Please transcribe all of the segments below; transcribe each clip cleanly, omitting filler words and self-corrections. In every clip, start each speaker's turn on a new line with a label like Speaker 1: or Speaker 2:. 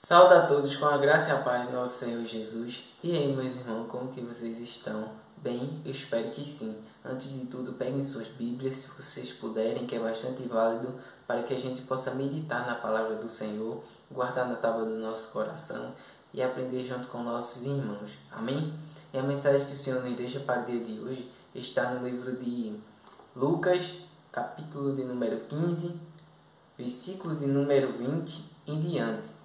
Speaker 1: Saúde a todos com a graça e a paz do nosso Senhor Jesus. E aí, meus irmãos, como que vocês estão? Bem, eu espero que sim. Antes de tudo, peguem suas Bíblias, se vocês puderem, que é bastante válido, para que a gente possa meditar na palavra do Senhor, guardar na tábua do nosso coração e aprender junto com nossos irmãos. Amém? E a mensagem que o Senhor nos deixa para o dia de hoje está no livro de Lucas, capítulo de número 15, versículo de número 20 em diante.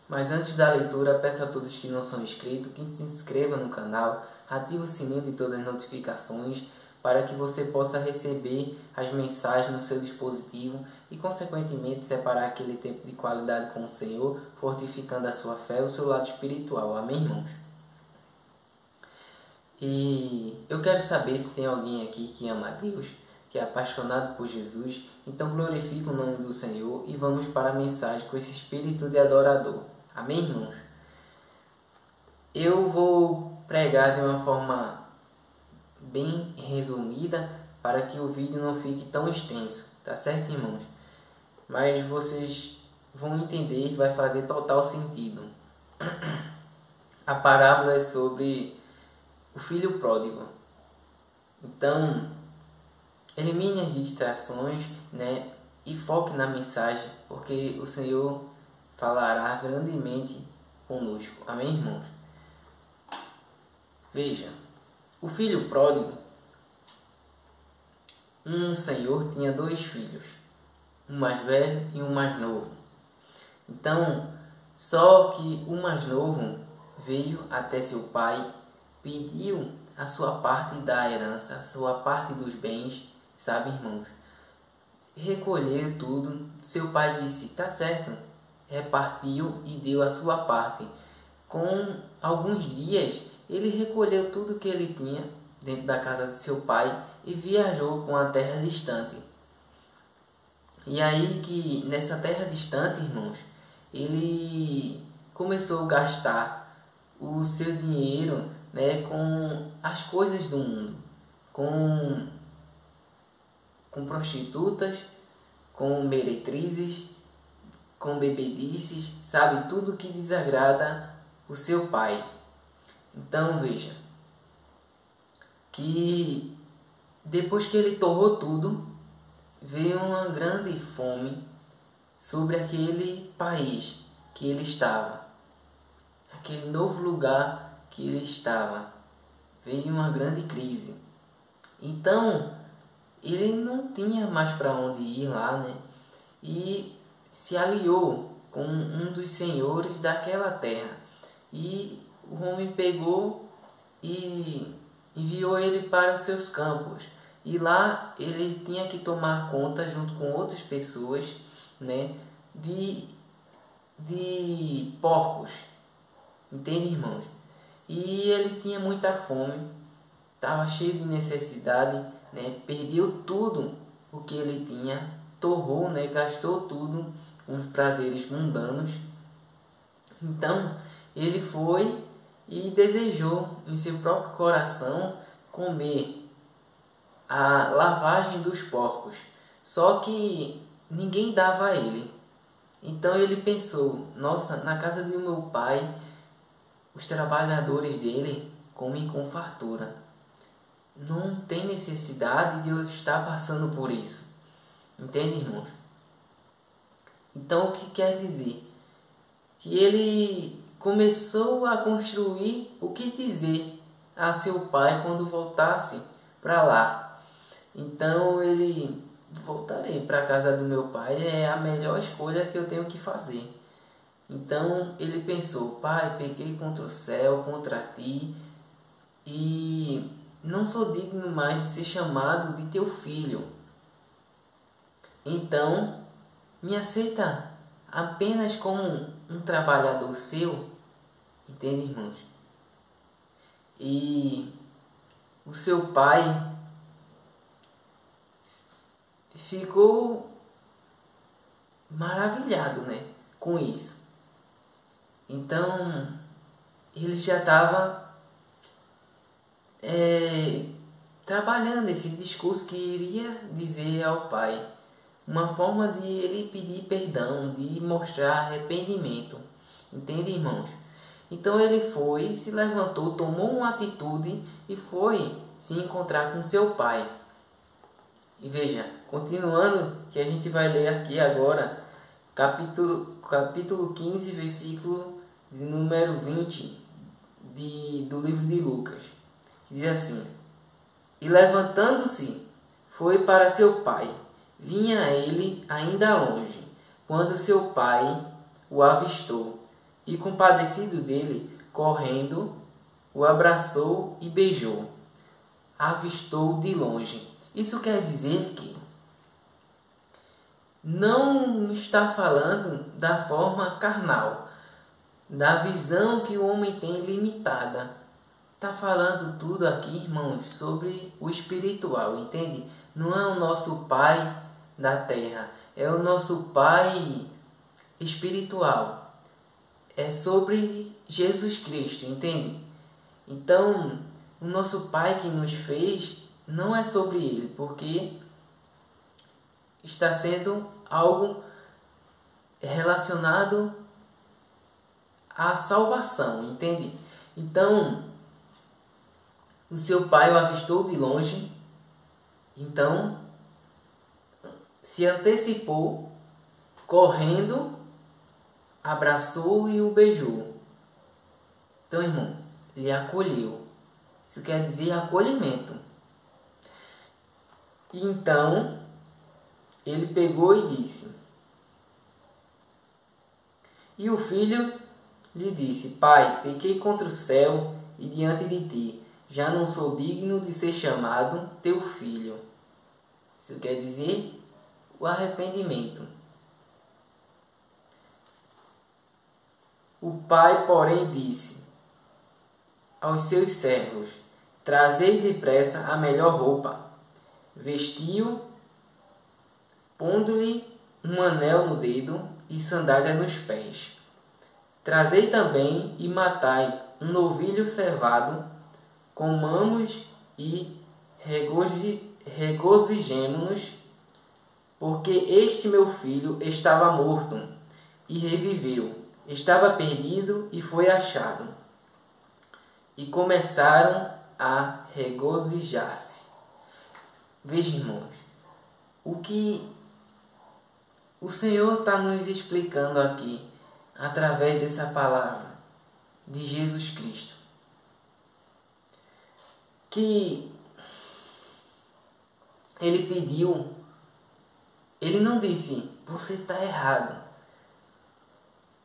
Speaker 1: Mas antes da leitura, peço a todos que não são inscritos que se inscrevam no canal, ative o sininho de todas as notificações para que você possa receber as mensagens no seu dispositivo e, consequentemente, separar aquele tempo de qualidade com o Senhor, fortificando a sua fé e o seu lado espiritual. Amém, irmãos? E eu quero saber se tem alguém aqui que ama a Deus, que é apaixonado por Jesus. Então glorifique o nome do Senhor e vamos para a mensagem com esse espírito de adorador. Amém, irmãos? Eu vou pregar de uma forma bem resumida para que o vídeo não fique tão extenso, tá certo, irmãos? Mas vocês vão entender e vai fazer total sentido. A parábola é sobre o filho pródigo. Então, elimine as distrações, né? E foque na mensagem, porque o Senhor falará grandemente conosco. Amém, irmãos? Veja, o filho pródigo, um senhor tinha dois filhos, um mais velho e um mais novo. Então, só que o mais novo veio até seu pai, pediu a sua parte da herança, a sua parte dos bens, sabe, irmãos? Recolheu tudo. Seu pai disse: tá certo. Repartiu e deu a sua parte. Com alguns dias, ele recolheu tudo que ele tinha dentro da casa de seu pai e viajou para uma terra distante. E aí que nessa terra distante, irmãos, ele começou a gastar o seu dinheiro, né, com as coisas do mundo, com prostitutas, com meretrizes, com bebedices, sabe? Tudo que desagrada o seu pai. Então veja, que depois que ele torrou tudo, veio uma grande fome sobre aquele país que ele estava, aquele novo lugar que ele estava. Veio uma grande crise. Então, ele não tinha mais para onde ir lá, né? E se aliou com um dos senhores daquela terra. E o homem pegou e enviou ele para os seus campos. E lá ele tinha que tomar conta, junto com outras pessoas, né, de porcos. Entende, irmãos? E ele tinha muita fome, estava cheio de necessidade, né? Perdeu tudo o que ele tinha, torrou, né? Gastou tudo com os prazeres mundanos. Então ele foi e desejou em seu próprio coração comer a lavagem dos porcos, só que ninguém dava a ele. Então ele pensou: nossa, na casa do meu pai os trabalhadores dele comem com fartura. Não tem necessidade de eu estar passando por isso. Entende, irmãos? Então o que quer dizer? Que ele começou a construir o que dizer a seu pai quando voltasse para lá. Então ele: voltarei para a casa do meu pai, é a melhor escolha que eu tenho que fazer. Então ele pensou: pai, pequei contra o céu, contra ti, e não sou digno mais de ser chamado de teu filho. Então me aceita apenas como um trabalhador seu. Entende, irmãos? E o seu pai ficou maravilhado, né, com isso. Então ele já estava trabalhando esse discurso que iria dizer ao pai. uma forma de ele pedir perdão, de mostrar arrependimento. Entende, irmãos? Então ele foi, se levantou, tomou uma atitude e foi se encontrar com seu pai. E veja, continuando, que a gente vai ler aqui agora, capítulo 15, versículo de número 20 do livro de Lucas. Que diz assim: E levantando-se, foi para seu pai. Vinha ele ainda longe, quando seu pai o avistou, e compadecido dele, correndo, o abraçou e beijou. Avistou de longe. Isso quer dizer que não está falando da forma carnal, da visão que o homem tem limitada. Está falando tudo aqui, irmãos, sobre o espiritual, entende? Não é o nosso pai da terra, é o nosso pai espiritual. É sobre Jesus Cristo, entende? Então, o nosso pai que nos fez não é sobre ele, porque está sendo algo relacionado à salvação, entende? Então, o seu pai o avistou de longe, então se antecipou, correndo, abraçou e o beijou. Então, irmãos, ele acolheu. Isso quer dizer acolhimento. Então, ele pegou e disse. E o filho lhe disse: Pai, pequei contra o céu e diante de ti. Já não sou digno de ser chamado teu filho. Isso quer dizer o arrependimento. O pai, porém, disse aos seus servos: Trazei depressa a melhor roupa. Vestiu, pondo-lhe um anel no dedo e sandália nos pés. Trazei também e matai um novilho cevado, comamos e regozijemo-nos, porque este meu filho estava morto e reviveu, estava perdido e foi achado. E começaram a regozijar-se. Veja, irmãos, o que o Senhor está nos explicando aqui, através dessa palavra de Jesus Cristo. Que ele pediu, ele não disse, você está errado.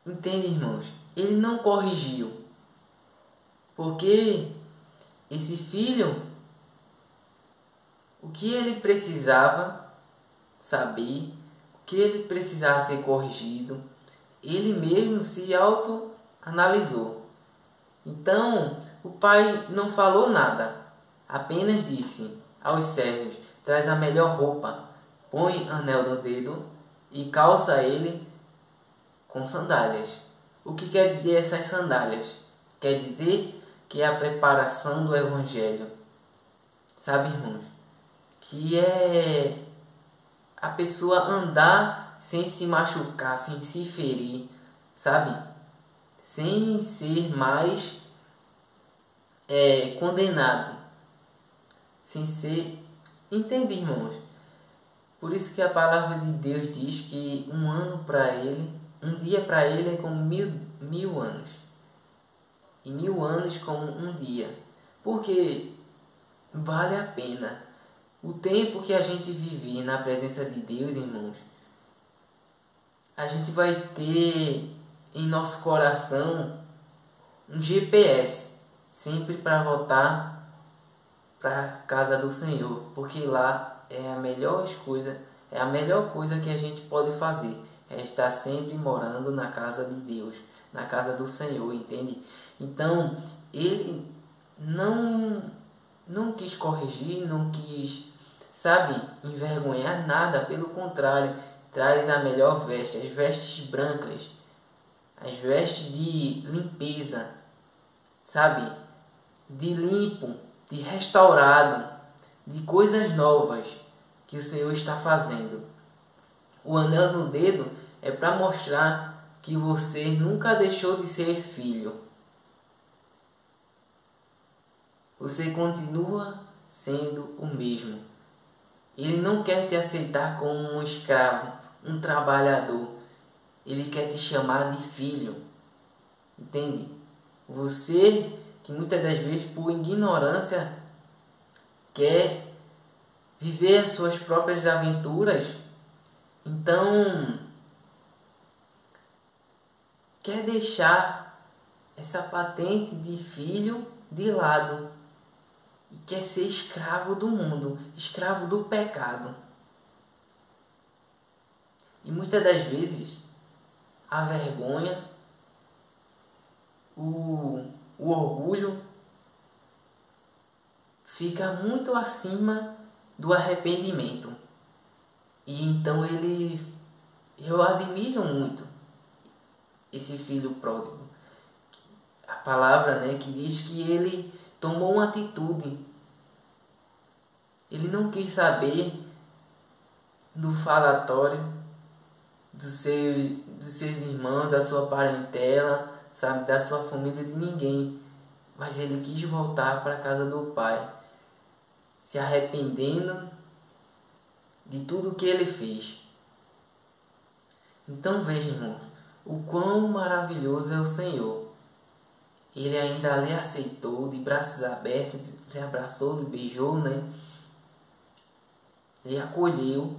Speaker 1: Entende, irmãos? Ele não corrigiu. Porque esse filho, o que ele precisava saber, o que ele precisava ser corrigido, ele mesmo se autoanalisou. Então, o pai não falou nada, apenas disse aos servos: traz a melhor roupa, põe anel no dedo e calça ele com sandálias. O que quer dizer essas sandálias? Quer dizer que é a preparação do Evangelho. Sabe, irmãos? Que é a pessoa andar sem se machucar, sem se ferir, sabe? Sem ser mais condenado. Sem ser... Entende, irmãos? Por isso que a palavra de Deus diz que um ano para ele, um dia para ele é como mil anos. E 1000 anos como um dia. Porque vale a pena. O tempo que a gente vive na presença de Deus, irmãos, a gente vai ter em nosso coração um GPS, sempre para voltar para a casa do Senhor, porque lá é a melhor coisa que a gente pode fazer, é estar sempre morando na casa de Deus, na casa do Senhor, entende? Então, ele não quis corrigir, não quis, sabe, envergonhar nada, pelo contrário, traz a melhor veste, as vestes brancas, as vestes de limpeza, sabe, de limpo, de restaurado, de coisas novas que o Senhor está fazendo. O anel no dedo é para mostrar que você nunca deixou de ser filho. Você continua sendo o mesmo. Ele não quer te aceitar como um escravo, um trabalhador. Ele quer te chamar de filho. Entende? Você que muitas das vezes por ignorância quer viver as suas próprias aventuras, então quer deixar essa patente de filho de lado e quer ser escravo do mundo, escravo do pecado. E muitas das vezes a vergonha, o orgulho fica muito acima do arrependimento. E então eu admiro muito esse filho pródigo. A palavra, né, que diz que ele tomou uma atitude. Ele não quis saber do falatório dos seus irmãos, da sua parentela, sabe, da sua família, de ninguém. Mas ele quis voltar para a casa do Pai, se arrependendo de tudo que ele fez. Então veja, irmãos, o quão maravilhoso é o Senhor. Ele ainda lhe aceitou de braços abertos, lhe abraçou, lhe beijou, né? Lhe acolheu.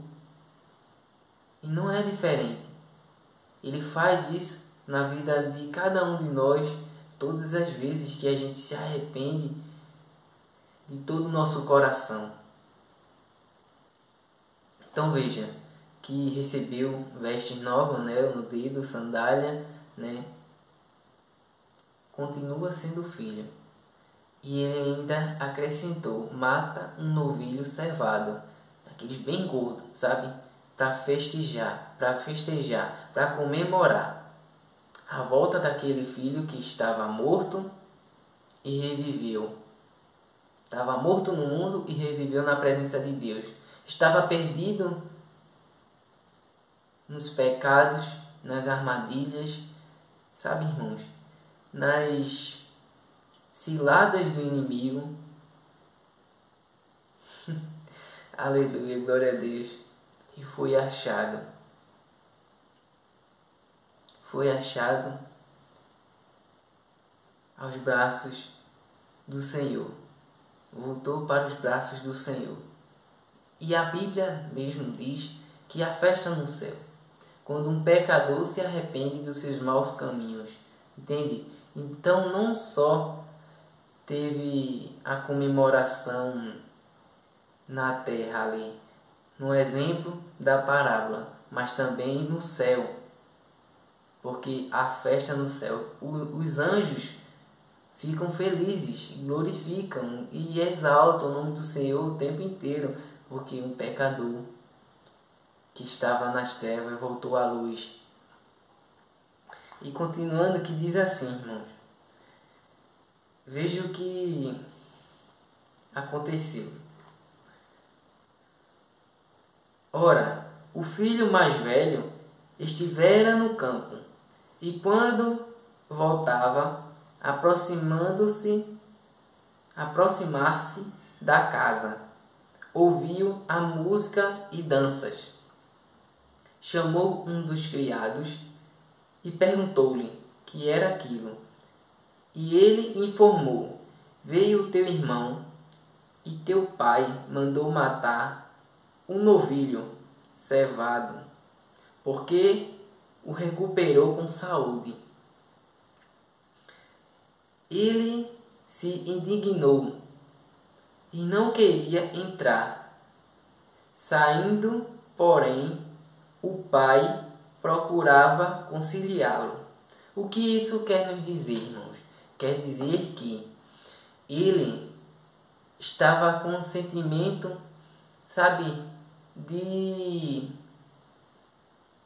Speaker 1: E não é diferente. Ele faz isso na vida de cada um de nós, todas as vezes que a gente se arrepende de todo o nosso coração. Então veja, que recebeu vestes novas, anel no dedo, sandália, né? Continua sendo filho. E ele ainda acrescentou, mata um novilho cevado, daqueles bem gordos, sabe? Para festejar, para comemorar a volta daquele filho que estava morto e reviveu. Estava morto no mundo e reviveu na presença de Deus. Estava perdido nos pecados, nas armadilhas, sabe, irmãos? Nas ciladas do inimigo. Aleluia, glória a Deus. E foi achado. Foi achado aos braços do Senhor. Voltou para os braços do Senhor. E a Bíblia mesmo diz que há festa no céu, quando um pecador se arrepende dos seus maus caminhos. Entende? Então não só teve a comemoração na terra ali, no exemplo da parábola, mas também no céu. Porque há festa no céu. Os anjos ficam felizes, glorificam e exaltam o nome do Senhor o tempo inteiro, porque um pecador que estava nas trevas voltou à luz. E continuando, que diz assim, irmãos, veja o que aconteceu. Ora, o filho mais velho estivera no campo, e quando voltava, aproximar-se da casa, ouviu a música e danças. Chamou um dos criados e perguntou-lhe que era aquilo. E ele informou: veio teu irmão e teu pai mandou matar um novilho cevado, porque o recuperou com saúde. Ele se indignou e não queria entrar. Saindo, porém, o pai procurava conciliá-lo. O que isso quer nos dizer, irmãos? Quer dizer que ele estava com um sentimento, sabe, de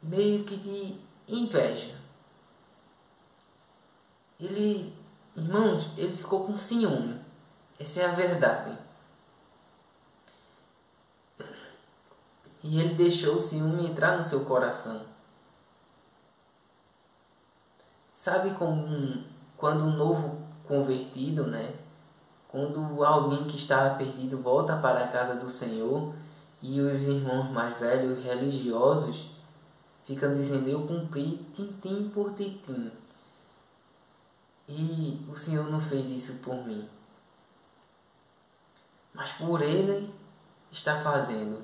Speaker 1: meio que de inveja. Irmãos, ele ficou com ciúme. Essa é a verdade. e ele deixou o ciúme entrar no seu coração. Sabe como quando um novo convertido, né? Quando alguém que estava perdido volta para a casa do Senhor e os irmãos mais velhos religiosos ficam dizendo: eu cumpri tintim por tintim e o Senhor não fez isso por mim, mas por ele está fazendo.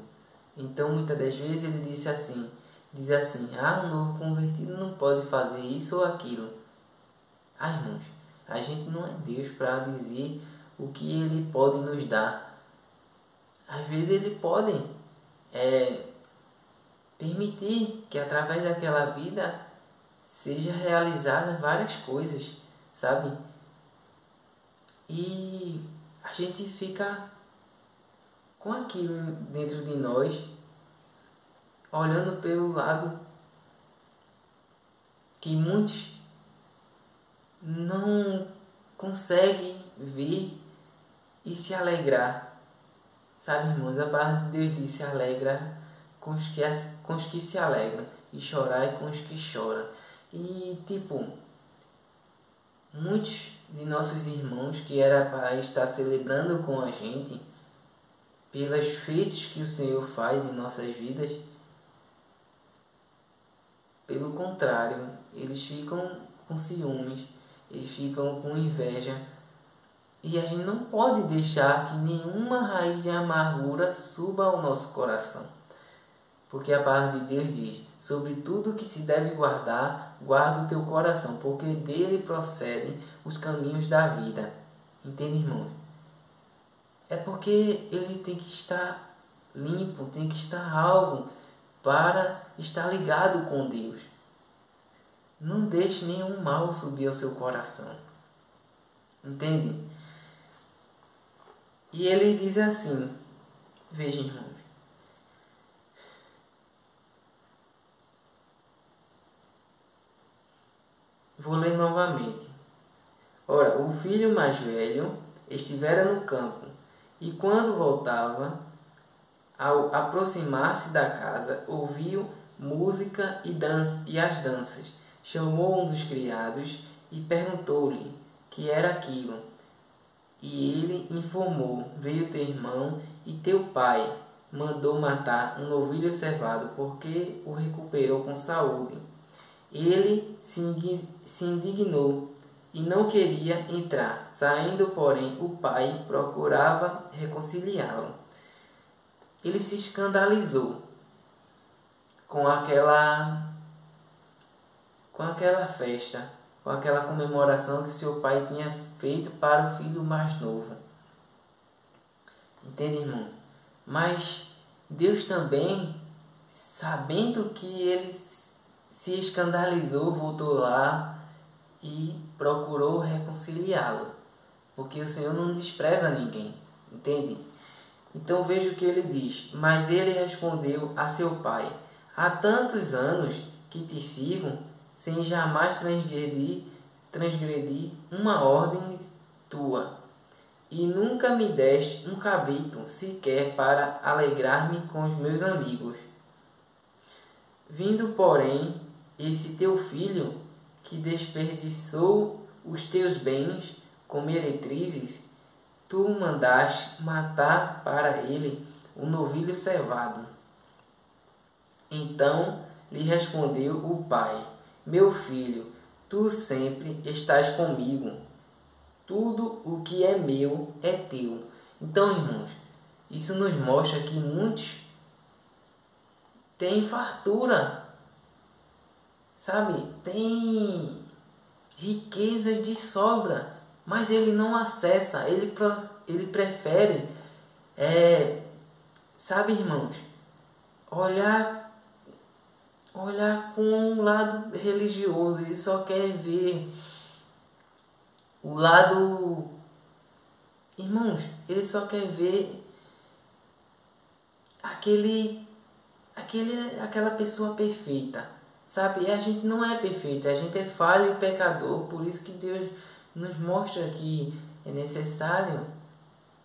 Speaker 1: Então muitas das vezes ele diz assim: um novo convertido não pode fazer isso ou aquilo. Irmãos, a gente não é Deus para dizer o que ele pode nos dar. Às vezes ele pode permitir que através daquela vida seja realizada várias coisas, sabe? E a gente fica com aquilo dentro de nós, olhando pelo lado que muitos não conseguem ver e se alegrar. Sabe, irmãos, a palavra de Deus diz: se alegra com os que se alegram e chorai com os que choram. E muitos de nossos irmãos que era para estar celebrando com a gente pelos feitos que o Senhor faz em nossas vidas, pelo contrário, eles ficam com ciúmes, eles ficam com inveja. E a gente não pode deixar que nenhuma raiz de amargura suba ao nosso coração. Porque a palavra de Deus diz: sobre tudo que se deve guardar, guarda o teu coração, porque dele procedem os caminhos da vida. Entende, irmãos? É porque ele tem que estar limpo, tem que estar alvo para estar ligado com Deus. Não deixe nenhum mal subir ao seu coração. Entende? E ele diz assim, veja, irmãos: vou ler novamente. Ora, o filho mais velho estivera no campo, e quando voltava, ao aproximar-se da casa, ouviu música e as danças. Chamou um dos criados e perguntou-lhe que era aquilo. E ele informou: veio teu irmão e teu pai mandou matar um novilho cevado, porque o recuperou com saúde. Ele se indignou e não queria entrar. Saindo, porém, o pai procurava reconciliá-lo. Ele se escandalizou com aquela festa, com aquela comemoração que seu pai tinha feito para o filho mais novo. Entende, irmão? Mas Deus também, sabendo que ele se escandalizou, voltou lá e procurou reconciliá-lo. Porque o Senhor não despreza ninguém. Entende? Então veja o que ele diz: mas ele respondeu a seu pai: há tantos anos que te sirvo, sem jamais transgredir uma ordem tua, e nunca me deste um cabrito sequer para alegrar-me com os meus amigos. Vindo, porém, esse teu filho, que desperdiçou os teus bens com meretrizes, tu mandaste matar para ele um novilho cevado. Então lhe respondeu o pai: meu filho, tu sempre estás comigo. Tudo o que é meu é teu. Então, irmãos, isso nos mostra que muitos têm fartura, sabe? Tem riquezas de sobra, mas ele não acessa, ele prefere, sabe, irmãos, olhar com um lado religioso. Ele só quer ver o lado, irmãos, ele só quer ver aquela pessoa perfeita, sabe? E a gente não é perfeito, a gente é falho e pecador. Por isso que Deus nos mostra que é necessário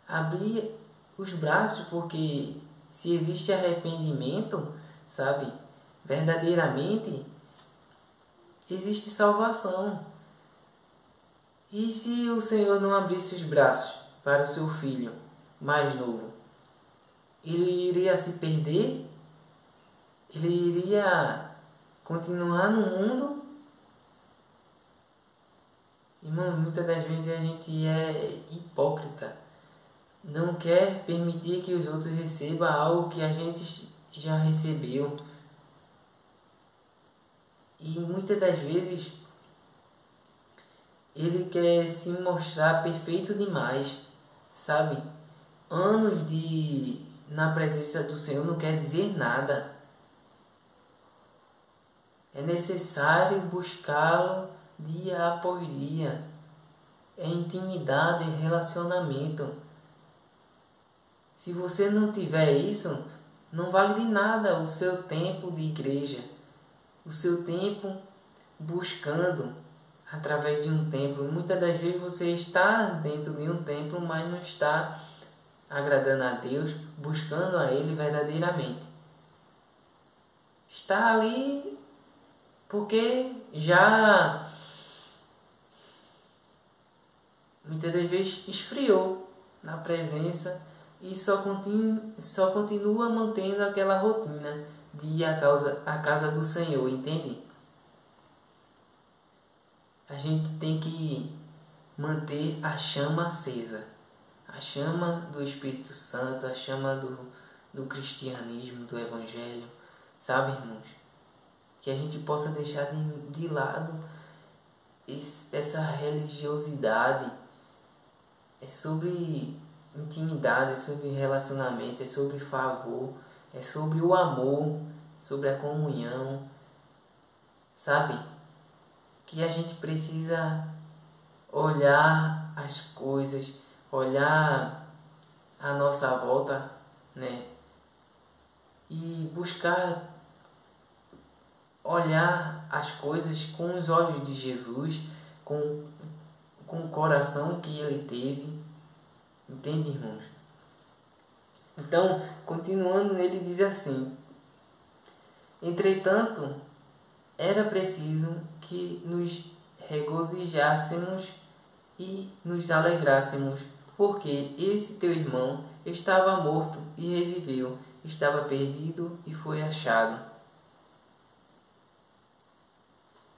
Speaker 1: abrir os braços, porque se existe arrependimento, sabe, verdadeiramente, existe salvação. E se o Senhor não abrisse os braços para o seu filho mais novo, ele iria se perder? Ele iria continuar no mundo? Irmão, muitas das vezes a gente é hipócrita. Não quer permitir que os outros recebam algo que a gente já recebeu. E muitas das vezes ele quer se mostrar perfeito demais, sabe? Anos na presença do Senhor não quer dizer nada. É necessário buscá-lo dia após dia. É intimidade, é relacionamento. Se você não tiver isso, não vale de nada o seu tempo de igreja, o seu tempo buscando através de um templo. Muitas das vezes você está dentro de um templo, mas não está agradando a Deus, buscando a Ele verdadeiramente. Está ali porque já muitas das vezes esfriou na presença e só continua mantendo aquela rotina de ir à casa do Senhor, entende? A gente tem que manter a chama acesa, a chama do Espírito Santo, a chama do cristianismo, do Evangelho, sabe, irmãos? Que a gente possa deixar de lado essa religiosidade. É sobre intimidade, é sobre relacionamento, é sobre favor, é sobre o amor, sobre a comunhão, sabe? Que a gente precisa olhar as coisas, olhar a nossa volta, né? E buscar olhar as coisas com os olhos de Jesus, com o coração que ele teve. Entende, irmãos? Então, continuando, ele diz assim: entretanto, era preciso que nos regozijássemos e nos alegrássemos, porque esse teu irmão estava morto e reviveu, estava perdido e foi achado.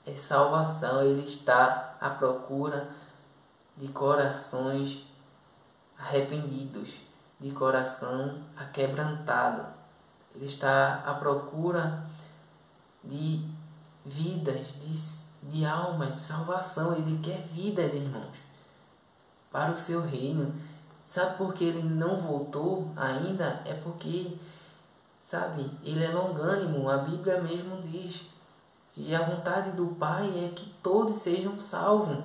Speaker 1: É salvação, ele está à procura de corações arrependidos, de coração aquebrantado. Ele está à procura de vidas, de almas, salvação. Ele quer vidas, irmãos, para o seu reino. Sabe por que ele não voltou ainda? É porque, sabe, ele é longânimo. A Bíblia mesmo diz que a vontade do Pai é que todos sejam salvos.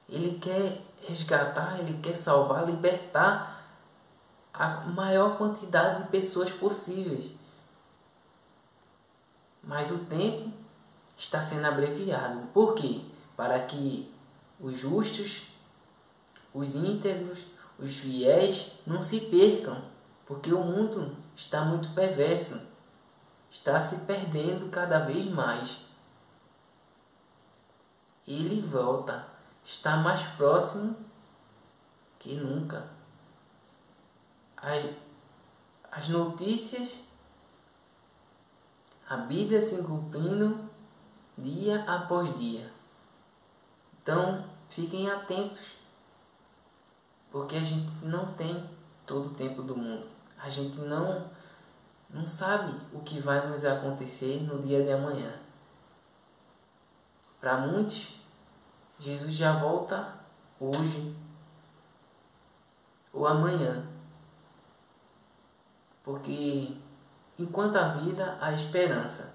Speaker 1: Ele quer resgatar, ele quer salvar, libertar a maior quantidade de pessoas possíveis. Mas o tempo está sendo abreviado. Por quê? Para que os justos, os íntegros, os fiéis não se percam. Porque o mundo está muito perverso. Está se perdendo cada vez mais. Ele volta. Está mais próximo que nunca. As notícias, a Bíblia se cumprindo dia após dia. Então, fiquem atentos, porque a gente não tem todo o tempo do mundo. A gente não sabe o que vai nos acontecer no dia de amanhã. Para muitos, Jesus já volta hoje ou amanhã. Porque enquanto há vida, há esperança.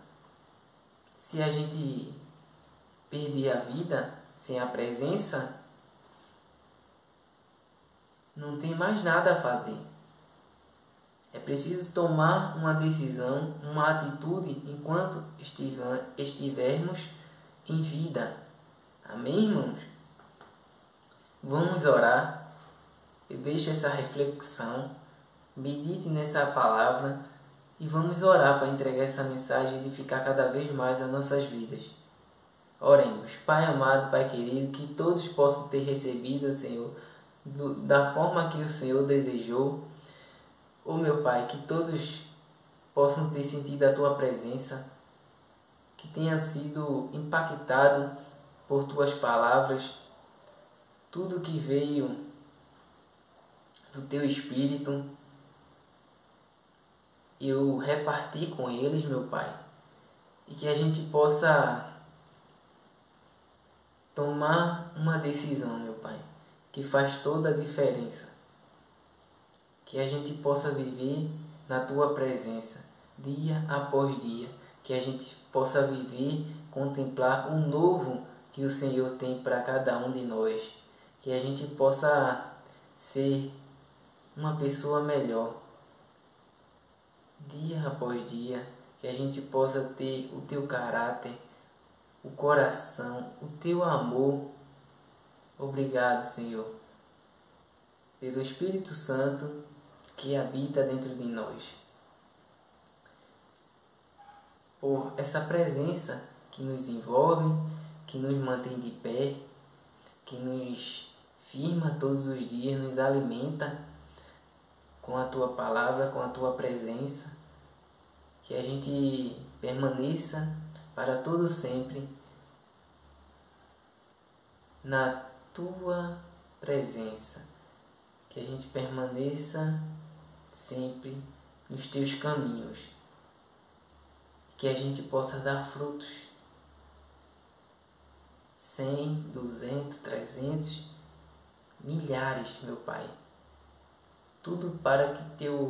Speaker 1: Se a gente perder a vida sem a presença, não tem mais nada a fazer. É preciso tomar uma decisão, uma atitude enquanto estivermos em vida. Amém, irmãos? Vamos orar. Eu deixo essa reflexão medite nessa palavra e vamos orar para entregar essa mensagem e edificar cada vez mais as nossas vidas. Oremos. Pai amado, Pai querido, que todos possam ter recebido, Senhor, da forma que o Senhor desejou. Oh meu Pai, que todos possam ter sentido a Tua presença, que tenha sido impactado por Tuas palavras, tudo que veio do Teu Espírito, eu reparti com eles, meu Pai, e que a gente possa tomar uma decisão, meu Pai, que faz toda a diferença. Que a gente possa viver na Tua presença, dia após dia. Que a gente possa viver, contemplar o novo que o Senhor tem para cada um de nós. Que a gente possa ser uma pessoa melhor, dia após dia. Que a gente possa ter o Teu caráter, o coração, o Teu amor. Obrigado, Senhor, pelo Espírito Santo que habita dentro de nós, por essa presença que nos envolve, que nos mantém de pé, que nos firma todos os dias, nos alimenta com a Tua palavra, com a Tua presença, que a gente permaneça para todo sempre na Tua presença, que a gente permaneça sempre nos Teus caminhos, que a gente possa dar frutos 100, 200, 300, milhares, meu Pai, tudo para que Teu